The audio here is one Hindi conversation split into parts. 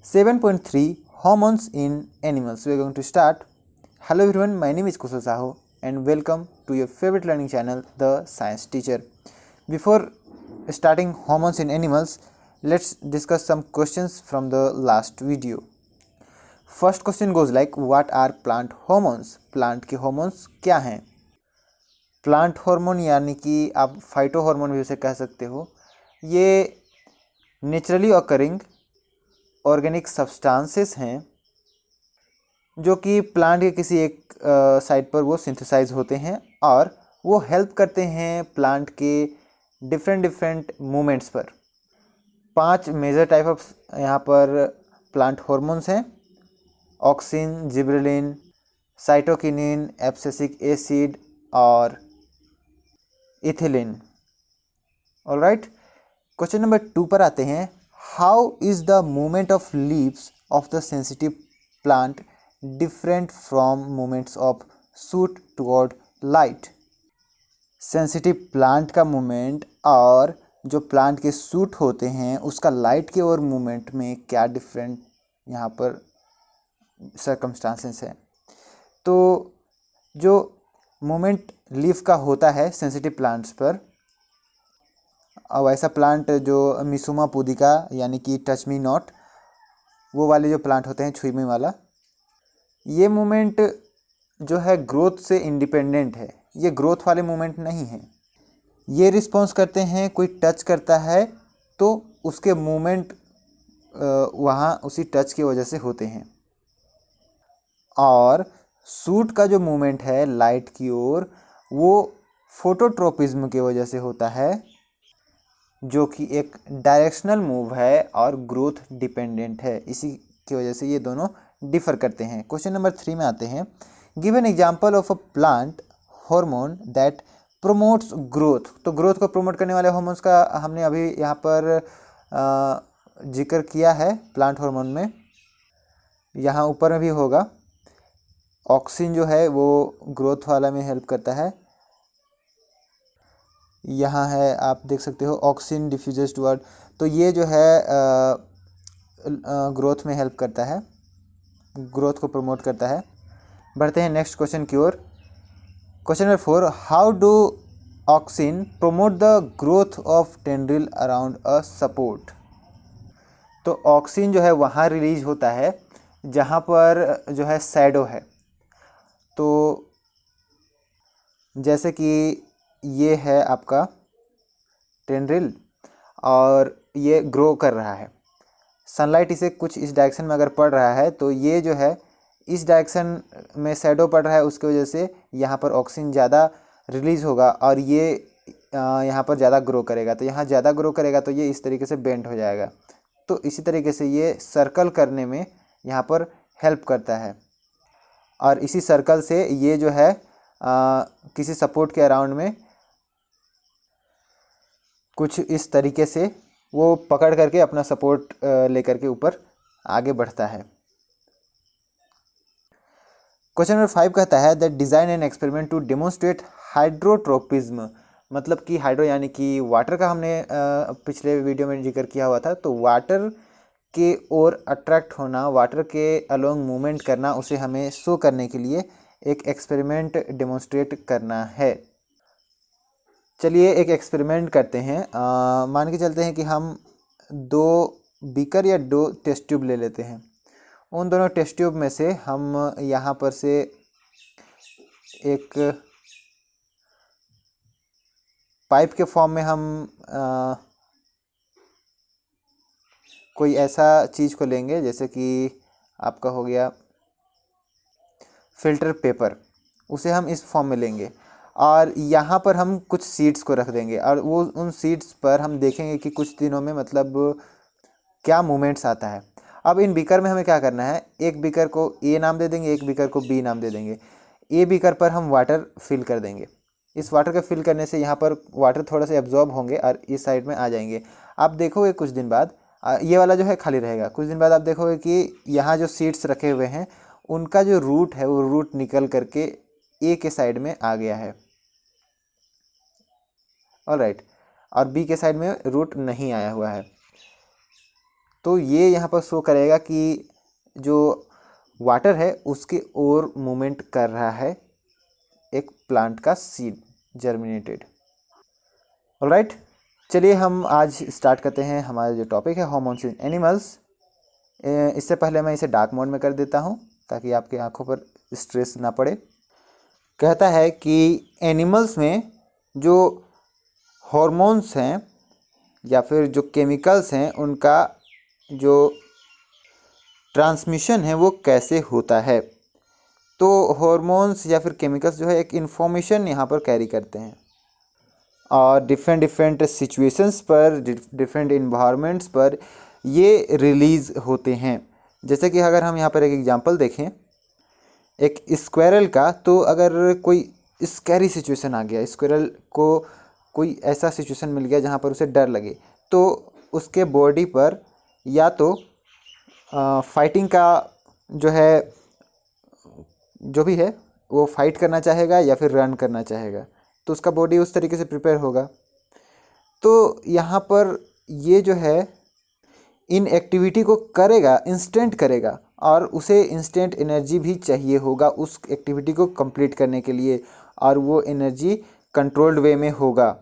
7.3 Hormones in Animals. We are going to start. Hello everyone, my name is Kushal Sahu and welcome to your favorite learning channel, The Science Teacher. Before starting hormones in animals, let's discuss some questions from the last video. First question goes like, what are plant hormones? Plant के hormones क्या हैं? प्लांट हार्मोन यानी कि आप फाइटो हार्मोन भी उसे कह सकते हो, ये नेचुरली ऑकरिंग ऑर्गेनिक सब्सटेंसेस हैं जो कि प्लांट के किसी एक साइड पर वो सिंथेसाइज होते हैं और वो हेल्प करते हैं प्लांट के डिफरेंट मूवमेंट्स पर। 5 मेजर टाइप ऑफ यहाँ पर प्लांट हार्मोन्स हैं: auxin, gibberellin, cytokinin, abscisic acid और इथिलीन। ऑलराइट, क्वेश्चन नंबर 2 पर आते हैं। How is the movement of leaves of the sensitive plant different from movements of shoot toward light? Sensitive plant का मूवमेंट और जो प्लांट के शूट होते हैं उसका लाइट की ओर मूवमेंट में क्या डिफरेंट यहाँ पर सर्कमस्टांसेस है। तो जो मूवमेंट लीफ का होता है सेंसिटिव प्लांट्स पर, और वैसा प्लांट जो मिसुमा पुदिका यानी कि टच मी नॉट, वो वाले जो प्लांट होते हैं छुई मी वाला, ये मूवमेंट जो है ग्रोथ से इंडिपेंडेंट है। ये ग्रोथ वाले मूवमेंट नहीं है। ये रिस्पॉन्स करते हैं, कोई टच करता है तो उसके मूवमेंट वहाँ उसी टच की वजह से होते हैं। और शूट का जो मूवमेंट है लाइट की ओर, वो फोटोट्रोपिज्म की वजह से होता है, जो कि एक डायरेक्शनल मूव है और ग्रोथ डिपेंडेंट है। इसी की वजह से ये दोनों डिफर करते हैं। क्वेश्चन नंबर 3 में आते हैं। Give an example of a plant hormone that promotes growth. तो ग्रोथ को प्रमोट करने वाले हार्मोन्स का हमने अभी यहाँ पर जिक्र किया है प्लांट हार्मोन में। यहाँ ऊपर में भी होगा। ऑक्सिन जो है वो ग्रोथ वाला में हेल्प करता है। यहाँ है, आप देख सकते हो, ऑक्सिन डिफ्यूजेस टुवर्ड, तो ये जो है ग्रोथ में हेल्प करता है, ग्रोथ को प्रमोट करता है। बढ़ते हैं नेक्स्ट क्वेश्चन की ओर। Question number 4, how do auxin promote the growth of tendril around a support? तो ऑक्सिन जो है वहाँ रिलीज होता है जहाँ पर जो है शैडो है। तो जैसे कि ये है आपका टेंड्रिल और ये ग्रो कर रहा है, सनलाइट इसे कुछ इस डायरेक्शन में अगर पड़ रहा है तो ये जो है इस डायरेक्शन में शैडो पड़ रहा है, उसकी वजह से यहाँ पर ऑक्सीजन ज़्यादा रिलीज होगा और ये यहाँ पर ज़्यादा ग्रो करेगा। तो यहाँ ज़्यादा ग्रो करेगा तो ये इस तरीके से बेंड हो जाएगा। तो इसी तरीके से ये सर्कल करने में यहाँ पर हेल्प करता है और इसी सर्कल से ये जो है किसी सपोर्ट के अराउंड में कुछ इस तरीके से वो पकड़ करके अपना सपोर्ट लेकर के ऊपर आगे बढ़ता है। क्वेश्चन नंबर 5 कहता है that design an experiment to demonstrate hydrotropism. मतलब कि हाइड्रो यानी कि वाटर का हमने पिछले वीडियो में जिक्र किया हुआ था। तो वाटर के ओर अट्रैक्ट होना, वाटर के अलोंग मूवमेंट करना, उसे हमें शो करने के लिए एक एक्सपेरिमेंट डेमोन्स्ट्रेट करना है। चलिए एक एक्सपेरिमेंट करते हैं। मान के चलते हैं कि हम 2 बीकर या 2 टेस्ट ट्यूब ले लेते हैं। उन दोनों टेस्ट ट्यूब में से हम यहाँ पर से एक पाइप के फॉर्म में हम कोई ऐसा चीज़ को लेंगे, जैसे कि आपका हो गया फिल्टर पेपर, उसे हम इस फॉर्म में लेंगे और यहाँ पर हम कुछ सीड्स को रख देंगे और वो उन सीड्स पर हम देखेंगे कि कुछ दिनों में मतलब क्या मूवमेंट्स आता है। अब इन बीकर में हमें क्या करना है, एक बीकर को ए नाम दे देंगे, एक बीकर को बी नाम दे देंगे। ए बीकर पर हम वाटर फिल कर देंगे। इस वाटर का फिल करने से यहाँ पर वाटर थोड़ा सा एब्जॉर्ब होंगे और इस साइड में आ जाएंगे। आप देखोगे कुछ दिन बाद ये वाला जो है खाली रहेगा। कुछ दिन बाद आप देखोगे कि यहाँ जो सीड्स रखे हुए हैं उनका जो रूट है वो रूट निकल करके ए के साइड में आ गया है। ऑलराइट, और बी के साइड में रूट नहीं आया हुआ है। तो ये यहाँ पर शो करेगा कि जो वाटर है उसके ओर मूवमेंट कर रहा है एक प्लांट का सीड जर्मिनेटेड। ऑलराइट, चलिए हम आज स्टार्ट करते हैं। हमारा जो टॉपिक है हार्मोन्स इन एनिमल्स। इससे पहले मैं इसे डार्क मोड में कर देता हूँ ताकि आपकी आंखों पर स्ट्रेस ना पड़े। कहता है कि एनिमल्स में जो हार्मोन्स हैं या फिर जो केमिकल्स हैं उनका जो ट्रांसमिशन है वो कैसे होता है। तो हार्मोन्स या फिर केमिकल्स जो है एक इन्फॉर्मेशन यहाँ पर कैरी करते हैं और डिफरेंट सिचुएशंस पर, डिफरेंट इन्वायरमेंट्स पर ये रिलीज़ होते हैं। जैसे कि अगर हम यहाँ पर एक एग्जांपल देखें एक स्क्वायरल का, तो अगर कोई स्कैरी सिचुएशन आ गया, स्क्वायरल को कोई ऐसा सिचुएशन मिल गया जहाँ पर उसे डर लगे, तो उसके बॉडी पर या तो फाइटिंग का जो है, जो भी है वो फाइट करना चाहेगा या फिर रन करना चाहेगा, तो उसका बॉडी उस तरीके से प्रिपेयर होगा। तो यहाँ पर ये जो है इन एक्टिविटी को करेगा, इंस्टेंट करेगा, और उसे इंस्टेंट एनर्जी भी चाहिए होगा उस एक्टिविटी को कंप्लीट करने के लिए, और वो एनर्जी कंट्रोल्ड वे में होगा।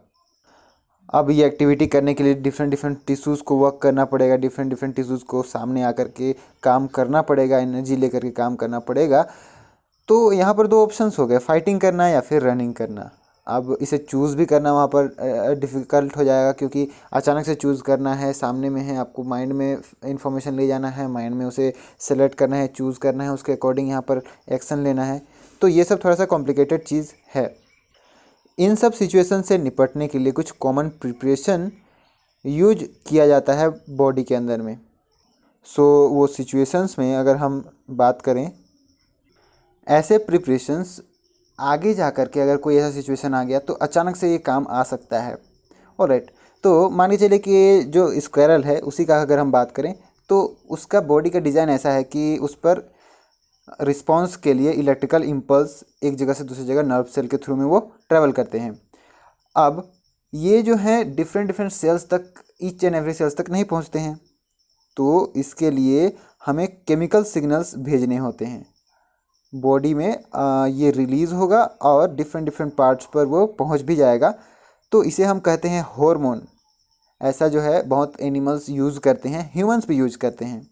अब ये एक्टिविटी करने के लिए डिफरेंट टिश्यूज़ को वर्क करना पड़ेगा, डिफरेंट टिश्यूज़ को सामने आकर के काम करना पड़ेगा, एनर्जी लेकर के काम करना पड़ेगा। तो यहाँ पर दो ऑप्शंस हो गए, फाइटिंग करना या फिर रनिंग करना। अब इसे चूज़ भी करना वहाँ पर डिफ़िकल्ट हो जाएगा, क्योंकि अचानक से चूज़ करना है, सामने में है, आपको माइंड में इंफॉर्मेशन ले जाना है, माइंड में उसे सेलेक्ट करना है, चूज़ करना है, उसके अकॉर्डिंग यहाँ पर एक्शन लेना है। तो ये सब थोड़ा सा कॉम्प्लिकेटेड चीज़ है। इन सब सिचुएशन से निपटने के लिए कुछ कॉमन प्रिपरेशन यूज किया जाता है बॉडी के अंदर में। वो सिचुएशंस में अगर हम बात करें, ऐसे प्रिपरेशंस आगे जा कर के अगर कोई ऐसा सिचुएशन आ गया तो अचानक से ये काम आ सकता है। ऑलराइट, तो मान के चलिए कि जो स्क्वायरल है उसी का अगर हम बात करें, तो उसका बॉडी का डिज़ाइन ऐसा है कि उस पर रिस्पॉन्स के लिए इलेक्ट्रिकल इम्पल्स एक जगह से दूसरी जगह नर्व सेल के थ्रू में वो ट्रैवल करते हैं। अब ये जो है डिफरेंट सेल्स तक, ईच एंड एवरी सेल्स तक नहीं पहुंचते हैं, तो इसके लिए हमें केमिकल सिग्नल्स भेजने होते हैं बॉडी में। ये रिलीज़ होगा और डिफरेंट पार्ट्स पर वो पहुंच भी जाएगा। तो इसे हम कहते हैं हार्मोन। ऐसा जो है बहुत एनिमल्स यूज़ करते हैं, ह्यूमंस भी यूज़ करते हैं।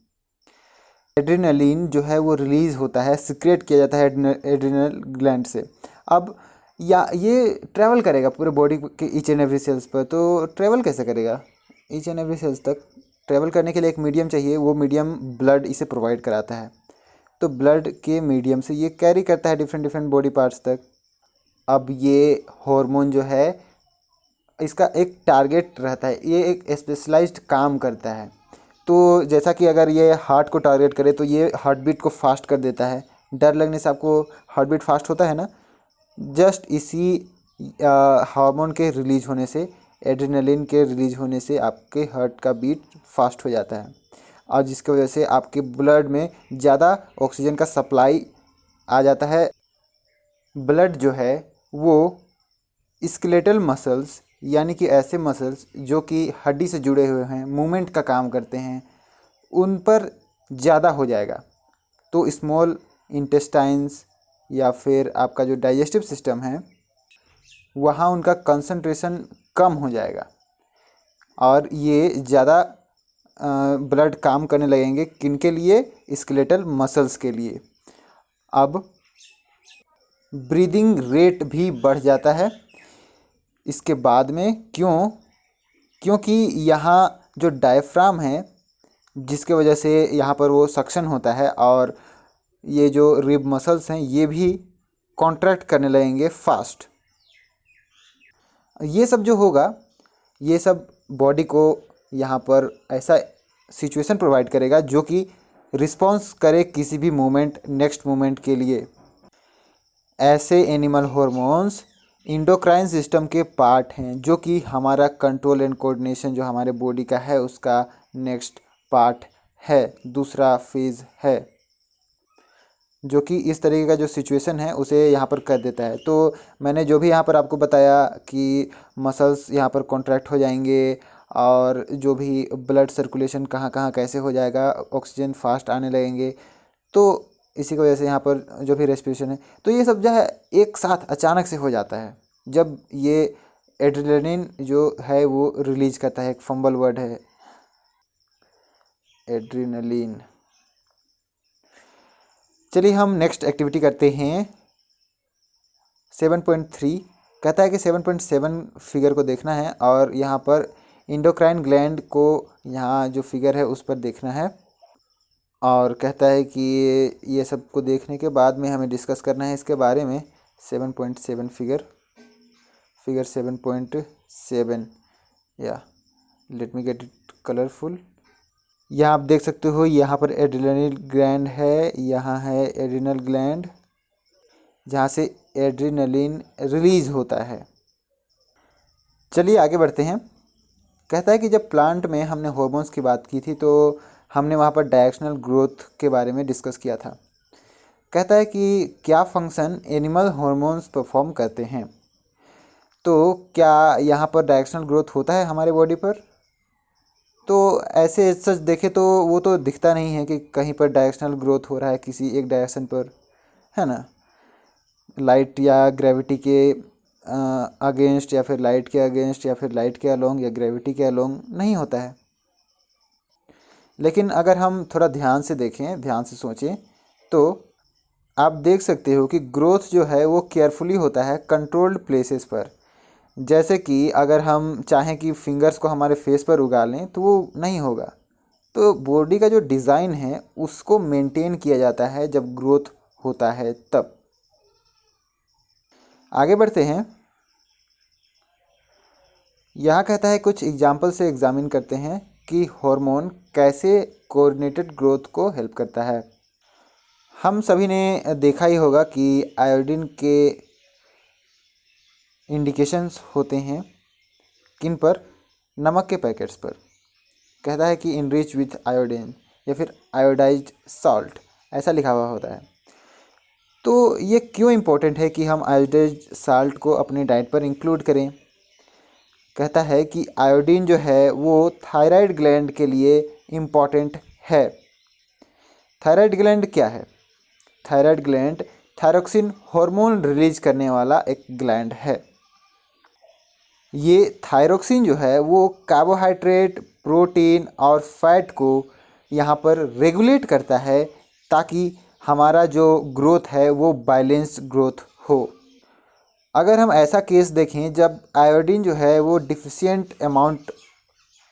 एड्रेनलिन जो है वो रिलीज़ होता है, सिक्रेट किया जाता है एड्रेनल ग्लैंड से। अब या ये ट्रैवल करेगा पूरे बॉडी के ईच एंड एवरी सेल्स पर। तो ट्रैवल कैसे करेगा ईच एंड एवरी सेल्स तक? ट्रैवल करने के लिए एक मीडियम चाहिए, वो मीडियम ब्लड इसे प्रोवाइड कराता है। तो ब्लड के मीडियम से ये कैरी करता है डिफरेंट बॉडी पार्ट्स तक। अब ये हार्मोन जो है इसका एक टारगेट रहता है, ये एक स्पेशलाइज्ड काम करता है। तो जैसा कि अगर ये हार्ट को टारगेट करे तो ये हार्ट बीट को फास्ट कर देता है। डर लगने से आपको हार्ट बीट फास्ट होता है ना, जस्ट इसी हार्मोन के रिलीज होने से, एड्रेनलिन के रिलीज होने से आपके हार्ट का बीट फास्ट हो जाता है, और जिसकी वजह से आपके ब्लड में ज़्यादा ऑक्सीजन का सप्लाई आ जाता है। ब्लड जो है वो स्केलेटल मसल्स, यानी कि ऐसे मसल्स जो कि हड्डी से जुड़े हुए हैं, मूवमेंट का काम करते हैं, उन पर ज़्यादा हो जाएगा। तो स्मॉल इंटेस्टाइन्स या फिर आपका जो डाइजेस्टिव सिस्टम है वहाँ उनका कंसंट्रेशन कम हो जाएगा, और ये ज़्यादा ब्लड काम करने लगेंगे किनके लिए? स्केलेटल मसल्स के लिए। अब ब्रीदिंग रेट भी बढ़ जाता है इसके बाद में। क्योंकि यहाँ जो डायफ्राम है जिसके वजह से यहाँ पर वो सक्शन होता है, और ये जो रिब मसल्स हैं ये भी कॉन्ट्रैक्ट करने लगेंगे फास्ट। ये सब जो होगा, ये सब बॉडी को यहाँ पर ऐसा सिचुएशन प्रोवाइड करेगा जो कि रिस्पॉन्स करे किसी भी मूवमेंट, नेक्स्ट मूवमेंट के लिए। ऐसे एनिमल हार्मोन्स इंडोक्राइन सिस्टम के पार्ट हैं, जो कि हमारा कंट्रोल एंड कोऑर्डिनेशन जो हमारे बॉडी का है उसका नेक्स्ट पार्ट है, दूसरा फेज़ है, जो कि इस तरीके का जो सिचुएशन है उसे यहाँ पर कर देता है। तो मैंने जो भी यहाँ पर आपको बताया कि मसल्स यहाँ पर कॉन्ट्रैक्ट हो जाएंगे और जो भी ब्लड सर्कुलेशन कहाँ कहाँ कैसे हो जाएगा, ऑक्सीजन फास्ट आने लगेंगे। तो इसी की वजह से यहाँ पर जो भी रेस्पिरेशन है, तो ये सब जो है एक साथ अचानक से हो जाता है जब ये एड्रेनलिन जो है वो रिलीज करता है। एक फंबल वर्ड है एड्रेनलिन। चलिए हम नेक्स्ट एक्टिविटी करते हैं 7.3। कहता है कि 7.7 फिगर को देखना है और यहाँ पर इंडोक्राइन ग्लैंड को यहाँ जो फिगर है उस पर देखना है। और कहता है कि ये सब को देखने के बाद में हमें डिस्कस करना है इसके बारे में। 7.7 फिगर 7.7 या let me get it colourful. यहाँ आप देख सकते हो, यहाँ पर एड्रेनल ग्लैंड है, यहाँ है एड्रिनल ग्लैंड जहाँ से एड्रेनलिन रिलीज होता है। चलिए आगे बढ़ते हैं। कहता है कि जब प्लांट में हमने हॉर्मोन्स की बात की थी तो हमने वहाँ पर डायरेक्शनल ग्रोथ के बारे में डिस्कस किया था। कहता है कि क्या फंक्शन एनिमल हॉर्मोन्स परफॉर्म करते हैं। तो क्या यहाँ पर डायरेक्शनल ग्रोथ होता है हमारे बॉडी पर? तो ऐसे सच देखे तो वो तो दिखता नहीं है कि कहीं पर डायरेक्शनल ग्रोथ हो रहा है किसी एक डायरेक्शन पर, है ना। लाइट या ग्रेविटी के अगेंस्ट, या फिर लाइट के अगेंस्ट, या फिर लाइट के अलोंग, या ग्रेविटी के अलोंग नहीं होता है। लेकिन अगर हम थोड़ा ध्यान से देखें, ध्यान से सोचें, तो आप देख सकते हो कि ग्रोथ जो है वो केयरफुली होता है कंट्रोल्ड प्लेसेस पर। जैसे कि अगर हम चाहें कि फिंगर्स को हमारे फेस पर उगा लें तो वो नहीं होगा। तो बॉडी का जो डिज़ाइन है उसको मेंटेन किया जाता है जब ग्रोथ होता है तब। आगे बढ़ते हैं। यहाँ कहता है कुछ एग्जाम्पल से एग्जामिन करते हैं कि हार्मोन कैसे कोऑर्डिनेटेड ग्रोथ को हेल्प करता है। हम सभी ने देखा ही होगा कि आयोडीन के इंडिकेशंस होते हैं किन पर? नमक के पैकेट्स पर। कहता है कि इनरिच विथ आयोडीन या फिर आयोडाइज्ड सॉल्ट, ऐसा लिखा हुआ होता है। तो ये क्यों इम्पोर्टेंट है कि हम आयोडाइज्ड सॉल्ट को अपनी डाइट पर इंक्लूड करें? कहता है कि आयोडीन जो है वो थायराइड ग्लैंड के लिए इम्पॉर्टेंट है। थायराइड ग्लैंड क्या है? Thyroid gland thyroxine hormone release करने वाला एक ग्लैंड है। ये थायरोक्सिन जो है वो कार्बोहाइड्रेट, प्रोटीन और फैट को यहाँ पर रेगुलेट करता है ताकि हमारा जो ग्रोथ है वो बैलेंस ग्रोथ हो। अगर हम ऐसा केस देखें जब आयोडीन जो है वो डिफिशिएंट अमाउंट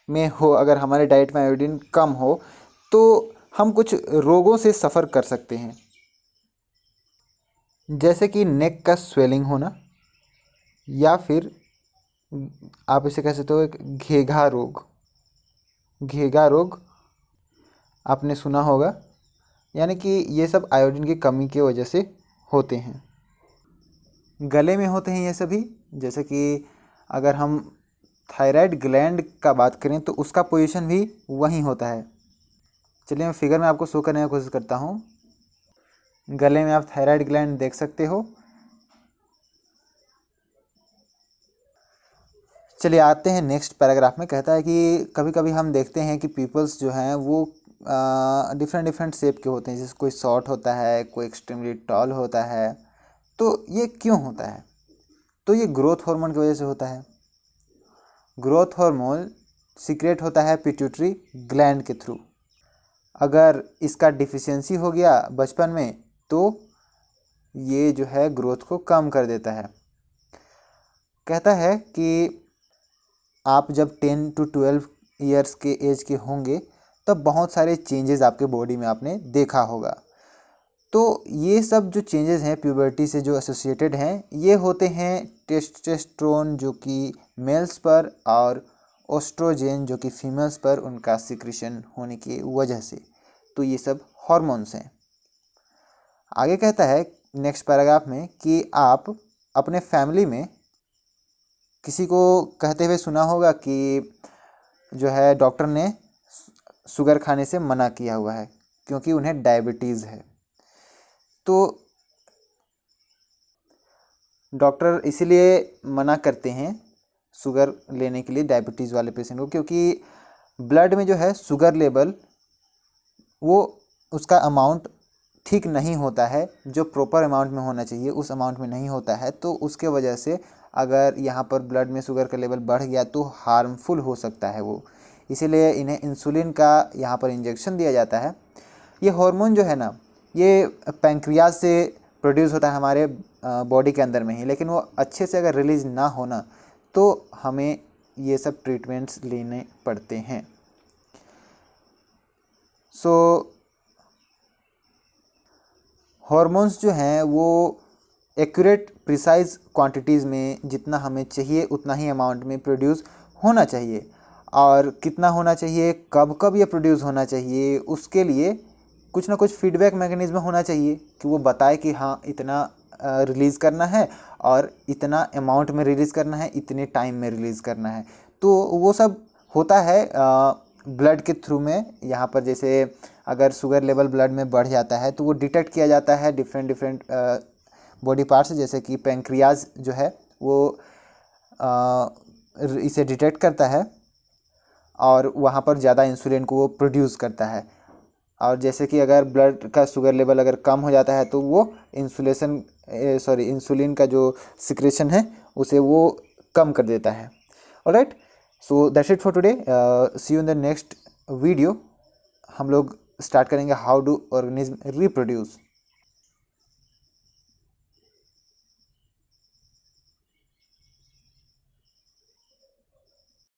में हो, अगर हमारे डाइट में आयोडीन कम हो तो हम कुछ रोगों से सफ़र कर सकते हैं, जैसे कि नेक का स्वेलिंग होना, या फिर आप इसे कह सकते हो एक घेघा रोग। घेघा रोग आपने सुना होगा, यानी कि ये सब आयोडीन की कमी की वजह से होते हैं। गले में होते हैं ये सभी, जैसे कि अगर हम थायराइड ग्लैंड का बात करें तो उसका पोजीशन भी वहीं होता है। चलिए मैं फिगर में आपको शो करने की कोशिश करता हूँ। गले में आप थायराइड ग्लैंड देख सकते हो। चलिए आते हैं नेक्स्ट पैराग्राफ में। कहता है कि कभी कभी हम देखते हैं कि पीपल्स जो हैं वो डिफरेंट डिफरेंट शेप के होते हैं, जैसे कोई शॉर्ट होता है, कोई एक्सट्रीमली टॉल होता है। तो ये क्यों होता है? तो ये ग्रोथ हार्मोन की वजह से होता है। ग्रोथ हार्मोन सीक्रेट होता है पिट्यूटरी ग्लैंड के थ्रू। अगर इसका डिफिशियंसी हो गया बचपन में तो ये जो है ग्रोथ को कम कर देता है। कहता है कि आप जब 10 to 12 ईयर्स के एज के होंगे तब बहुत सारे चेंजेस आपके बॉडी में आपने देखा होगा। तो ये सब जो चेंजेस हैं प्यूबर्टी से जो एसोसिएटेड हैं, ये होते हैं टेस्टोस्टेरोन जो कि मेल्स पर और ओस्ट्रोजेन जो कि फीमेल्स पर उनका सिक्रीशन होने की वजह से। तो ये सब हॉर्मोन्स हैं। आगे कहता है नेक्स्ट पैराग्राफ में कि आप अपने फैमिली में किसी को कहते हुए सुना होगा कि जो है डॉक्टर ने शुगर खाने से मना किया हुआ है क्योंकि उन्हें डायबिटीज़ है। तो डॉक्टर इसीलिए मना करते हैं शुगर लेने के लिए डायबिटीज़ वाले पेशेंट को, क्योंकि ब्लड में जो है शुगर लेवल वो उसका अमाउंट ठीक नहीं होता है, जो प्रॉपर अमाउंट में होना चाहिए उस अमाउंट में नहीं होता है। तो उसके वजह से अगर यहाँ पर ब्लड में शुगर का लेवल बढ़ गया तो हार्मफुल हो सकता है वो, इसीलिए इन्हें इंसुलिन का यहाँ पर इंजेक्शन दिया जाता है। ये हार्मोन जो है ना, ये पैंक्रियाज से प्रोड्यूस होता है हमारे बॉडी के अंदर में ही, लेकिन वो अच्छे से अगर रिलीज़ ना होना तो हमें ये सब ट्रीटमेंट्स लेने पड़ते हैं। सो हॉर्मोन्स जो हैं वो एक्यूरेट प्रिसाइज क्वांटिटीज़ में जितना हमें चाहिए उतना ही अमाउंट में प्रोड्यूस होना चाहिए, और कितना होना चाहिए, कब कब ये प्रोड्यूस होना चाहिए, उसके लिए कुछ ना कुछ फीडबैक मैकेनिज्म होना चाहिए कि वो बताए कि हाँ इतना रिलीज़ करना है और इतना अमाउंट में रिलीज़ करना है, इतने टाइम में रिलीज़ करना है। तो वो सब होता है ब्लड के थ्रू में। यहाँ पर जैसे अगर शुगर लेवल ब्लड में बढ़ जाता है तो वो डिटेक्ट किया जाता है डिफरेंट बॉडी पार्ट्स, जैसे कि पैंक्रियाज जो है वो इसे डिटेक्ट करता है और वहाँ पर ज़्यादा इंसुलिन को वो प्रोड्यूस करता है। और जैसे कि अगर ब्लड का शुगर लेवल अगर कम हो जाता है तो वो इंसुलिन का जो सिक्रेशन है उसे वो कम कर देता है। Alright, so that's it for today, see you in the next video. हम लोग स्टार्ट करेंगे हाउ डू ऑर्गेनिज्म रिप्रोड्यूस।